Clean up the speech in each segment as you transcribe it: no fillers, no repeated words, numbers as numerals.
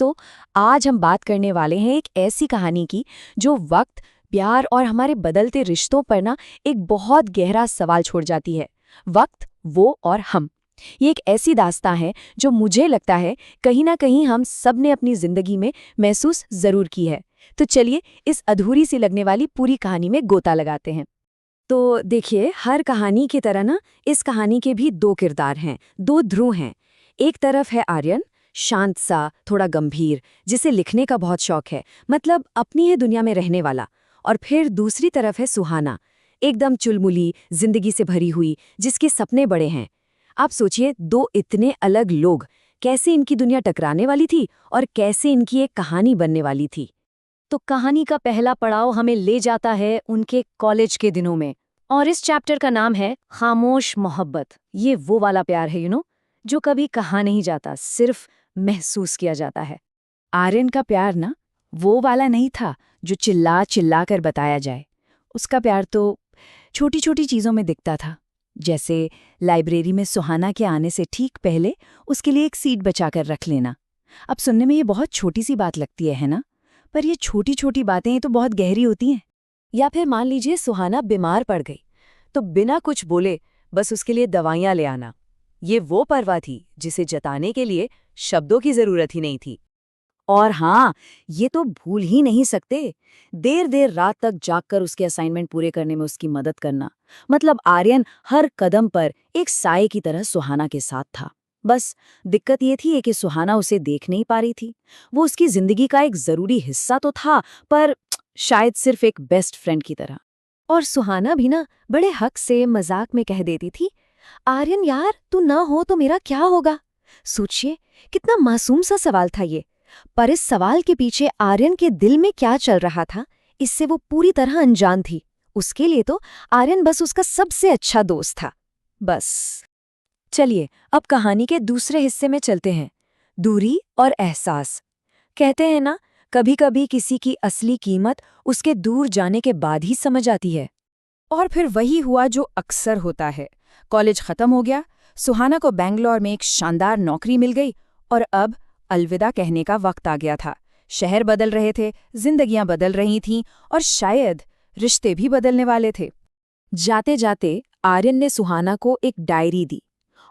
दोस्तों, आज हम बात करने वाले हैं एक ऐसी कहानी की जो वक्त, प्यार और हमारे बदलते रिश्तों पर ना एक बहुत गहरा सवाल छोड़ जाती है। वक्त, वो और हम। ये एक ऐसी दास्तां है जो मुझे लगता है कहीं ना कहीं हम सब ने अपनी जिंदगी में महसूस जरूर की है। तो चलिए इस अधूरी सी लगने वाली पूरी कहानी में गोता लगाते हैं। तो देखिए, हर कहानी की तरह ना इस कहानी के भी दो किरदार हैं, दो ध्रुव हैं। एक तरफ है आर्यन, शांत सा, थोड़ा गंभीर, जिसे लिखने का बहुत शौक है, मतलब अपनी ही दुनिया में रहने वाला। और फिर दूसरी तरफ है सुहाना, एकदम चुलमुली, जिंदगी से भरी हुई, जिसके सपने बड़े हैं। आप सोचिए, दो इतने अलग लोग, कैसे इनकी दुनिया टकराने वाली थी और कैसे इनकी एक कहानी बनने वाली थी। तो कहानी का पहला पड़ाव हमें ले जाता है उनके कॉलेज के दिनों में, और इस चैप्टर का नाम है खामोश मोहब्बत। ये वो वाला प्यार है जो कभी कहा नहीं जाता, सिर्फ महसूस किया जाता है। आर्यन का प्यार ना वो वाला नहीं था जो चिल्ला चिल्ला कर बताया जाए। उसका प्यार तो छोटी छोटी चीज़ों में दिखता था, जैसे लाइब्रेरी में सुहाना के आने से ठीक पहले उसके लिए एक सीट बचाकर रख लेना। अब सुनने में ये बहुत छोटी सी बात लगती है ना? पर ये छोटी छोटी बातें तो बहुत गहरी होती हैं। या फिर मान लीजिए सुहाना बीमार पड़ गई, तो बिना कुछ बोले बस उसके लिए दवाइयां ले आना। ये वो परवाह थी जिसे जताने के लिए शब्दों की जरूरत ही नहीं थी। और हाँ, ये तो भूल ही नहीं सकते, देर देर रात तक जागकर उसके असाइनमेंट पूरे करने में उसकी मदद करना। मतलब आर्यन हर कदम पर एक साये की तरह सुहाना के साथ था। बस दिक्कत ये थी कि सुहाना उसे देख नहीं पा रही थी। वो उसकी जिंदगी का एक जरूरी हिस्सा तो था, पर शायद सिर्फ एक बेस्ट फ्रेंड की तरह। और सुहाना भी ना बड़े हक से मजाक में कह देती थी, आर्यन यार, तू ना हो तो मेरा क्या होगा। सोचिए, कितना मासूम सा सवाल था ये। पर इस सवाल के पीछे आर्यन के दिल में क्या चल रहा था, इससे वो पूरी तरह अनजान थी। उसके लिए तो आर्यन बस उसका सबसे अच्छा दोस्त था, बस। चलिए अब कहानी के दूसरे हिस्से में चलते हैं, दूरी और एहसास। कहते हैं ना, कभी कभी किसी की असली कीमत उसके दूर जाने के बाद ही समझ आती है। और फिर वही हुआ जो अक्सर होता है। कॉलेज खत्म हो गया, सुहाना को बेंगलोर में एक शानदार नौकरी मिल गई, और अब अलविदा कहने का वक्त आ गया था। शहर बदल रहे थे, जिंदगियां बदल रही थीं, और शायद रिश्ते भी बदलने वाले थे। जाते जाते आर्यन ने सुहाना को एक डायरी दी,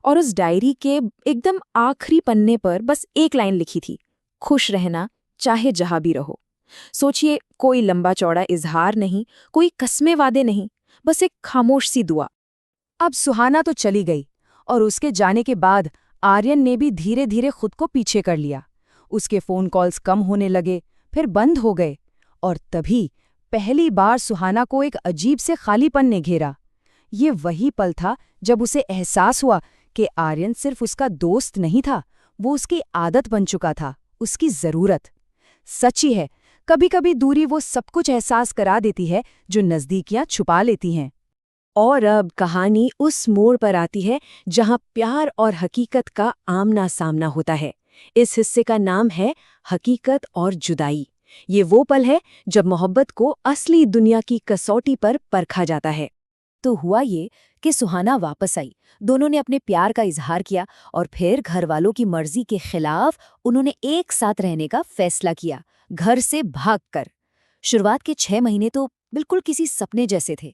और उस डायरी के एकदम आखिरी पन्ने पर बस एक लाइन लिखी थी, खुश रहना चाहे जहां भी रहो। सोचिए, कोई लंबा चौड़ा इजहार नहीं, कोई कस्मे वादे नहीं, बस एक खामोश सी दुआ। अब सुहाना तो चली गई, और उसके जाने के बाद आर्यन ने भी धीरे धीरे खुद को पीछे कर लिया। उसके फोन कॉल्स कम होने लगे, फिर बंद हो गए, और तभी पहली बार सुहाना को एक अजीब से खालीपन ने घेरा। ये वही पल था जब उसे एहसास हुआ कि आर्यन सिर्फ उसका दोस्त नहीं था, वो उसकी आदत बन चुका था, उसकी जरूरत। सच्ची है, कभी कभी दूरी वो सब कुछ एहसास करा देती है जो नजदीकियां छुपा लेती हैं। और अब कहानी उस मोड़ पर आती है जहां प्यार और हकीकत का आमना सामना होता है। इस हिस्से का नाम है हकीकत और जुदाई। ये वो पल है जब मोहब्बत को असली दुनिया की कसौटी पर परखा जाता है। तो हुआ ये कि सुहाना वापस आई, दोनों ने अपने प्यार का इजहार किया, और फिर घर वालों की मर्जी के खिलाफ उन्होंने एक साथ रहने का फैसला किया, घर से भागकर। शुरुआत के 6 महीने तो बिल्कुल किसी सपने जैसे थे,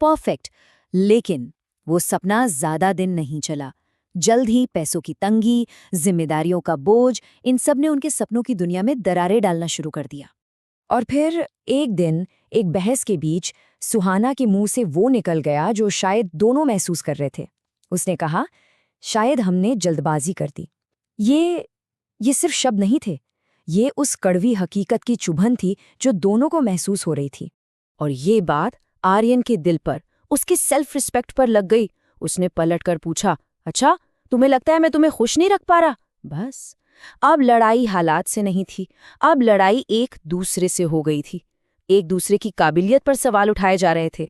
परफेक्ट। लेकिन वो सपना ज्यादा दिन नहीं चला। जल्द ही पैसों की तंगी, जिम्मेदारियों का बोझ, इन सब ने उनके सपनों की दुनिया में दरारें डालना शुरू कर दिया। और फिर एक दिन एक बहस के बीच सुहाना के मुंह से वो निकल गया जो शायद दोनों महसूस कर रहे थे। उसने कहा, शायद हमने जल्दबाजी कर दी। ये सिर्फ शब्द नहीं थे, ये उस कड़वी हकीकत की चुभन थी जो दोनों को महसूस हो रही थी। और ये बात आर्यन के दिल पर, उसकी सेल्फ रिस्पेक्ट पर लग गई। उसने पलटकर पूछा, अच्छा, तुम्हें लगता है मैं तुम्हें खुश नहीं रख पा रहा? बस अब लड़ाई हालात से नहीं थी, अब लड़ाई एक दूसरे से हो गई थी। एक दूसरे की काबिलियत पर सवाल उठाए जा रहे थे।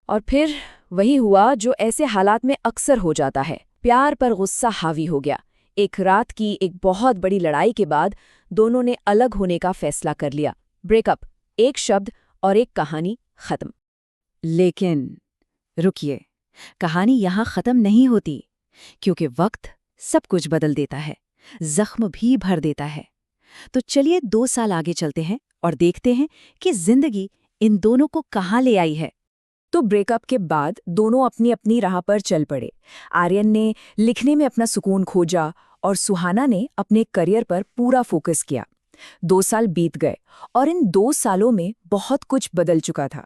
और फिर वही हुआ जो ऐसे हालात में अक्सर हो जाता है, प्यार पर गुस्सा हावी हो गया। एक रात की एक बहुत बड़ी लड़ाई के बाद दोनों ने अलग होने का फैसला कर लिया। ब्रेकअप, एक शब्द और एक कहानी खत्म। लेकिन रुकिए, कहानी यहाँ खत्म नहीं होती, क्योंकि वक्त सब कुछ बदल देता है, जख्म भी भर देता है। तो चलिए 2 साल आगे चलते हैं और देखते हैं कि जिंदगी इन दोनों को कहाँ ले आई है। तो ब्रेकअप के बाद दोनों अपनी अपनी राह पर चल पड़े। आर्यन ने लिखने में अपना सुकून खोजा और सुहाना ने अपने करियर पर पूरा फोकस किया। 2 साल बीत गए और इन 2 सालों में बहुत कुछ बदल चुका था।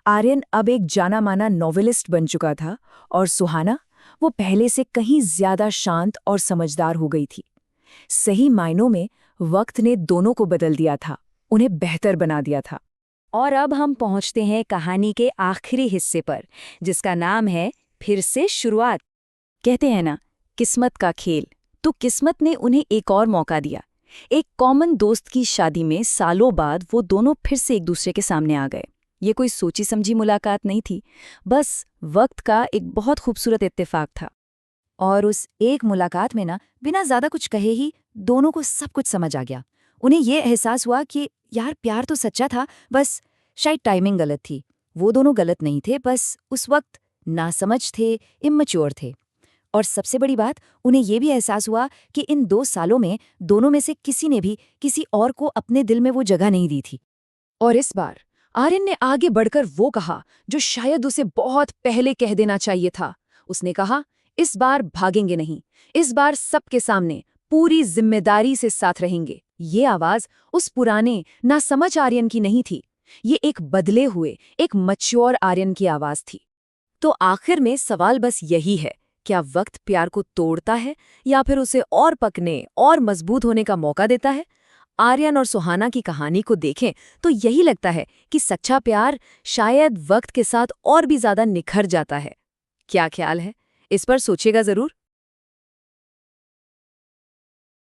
आर्यन अब एक जाना माना नॉवेलिस्ट बन चुका था और सुहाना वो पहले से कहीं ज्यादा शांत और समझदार हो गई थी। सही मायनों में वक्त ने दोनों को बदल दिया था, उन्हें बेहतर बना दिया था। और अब हम पहुंचते हैं कहानी के आखिरी हिस्से पर, जिसका नाम है फिर से शुरुआत। कहते हैं ना, किस्मत का खेल। तो किस्मत ने उन्हें एक और मौका दिया। एक कॉमन दोस्त की शादी में सालों बाद वो दोनों फिर से एक दूसरे के सामने आ गए। ये कोई सोची समझी मुलाकात नहीं थी, बस वक्त का एक बहुत खूबसूरत इत्तेफाक था। और उस एक मुलाकात में ना, बिना ज्यादा कुछ कहे ही दोनों को सब कुछ समझ आ गया। उन्हें ये एहसास हुआ कि यार प्यार तो सच्चा था, बस शायद टाइमिंग गलत थी। वो दोनों गलत नहीं थे, बस उस वक्त नासमझ थे, इम्मैच्योर थे। और सबसे बड़ी बात, उन्हें ये भी एहसास हुआ कि इन 2 सालों में दोनों में से किसी ने भी किसी और को अपने दिल में वो जगह नहीं दी थी। और इस बार आर्यन ने आगे बढ़कर वो कहा जो शायद उसे बहुत पहले कह देना चाहिए था। उसने कहा, इस बार भागेंगे नहीं, इस बार सबके सामने पूरी जिम्मेदारी से साथ रहेंगे। ये आवाज उस पुराने नासमझ आर्यन की नहीं थी, ये एक बदले हुए, एक मैच्योर आर्यन की आवाज थी। तो आखिर में सवाल बस यही है, क्या वक्त प्यार को तोड़ता है या फिर उसे और पकने और मजबूत होने का मौका देता है? आर्यन और सुहाना की कहानी को देखें तो यही लगता है कि सच्चा प्यार शायद वक्त के साथ और भी ज्यादा निखर जाता है। क्या ख्याल है? इस पर सोचिएगा जरूर।